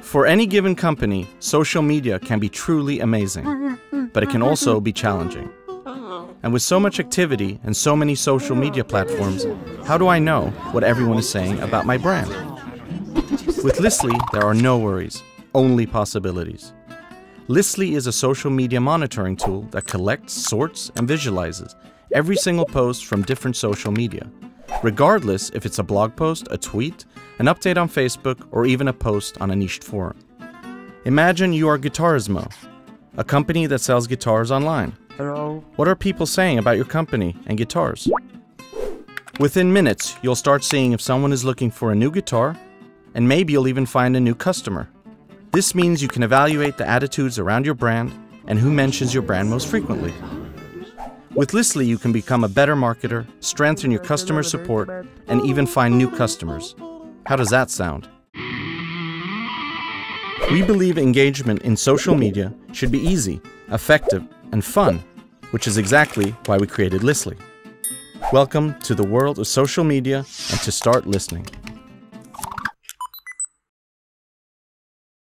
For any given company, social media can be truly amazing, but it can also be challenging. And with so much activity and so many social media platforms, how do I know what everyone is saying about my brand? With Listly, there are no worries, only possibilities. Listly is a social media monitoring tool that collects, sorts, and visualizes every single post from different social media, regardless if it's a blog post, a tweet, an update on Facebook, or even a post on a niched forum. Imagine you are Guitarismo, a company that sells guitars online. Hello. What are people saying about your company and guitars? Within minutes, you'll start seeing if someone is looking for a new guitar, and maybe you'll even find a new customer. This means you can evaluate the attitudes around your brand and who mentions your brand most frequently. With Listly, you can become a better marketer, strengthen your customer support, and even find new customers. How does that sound? We believe engagement in social media should be easy, effective, and fun, which is exactly why we created Listly. Welcome to the world of social media and to start listening.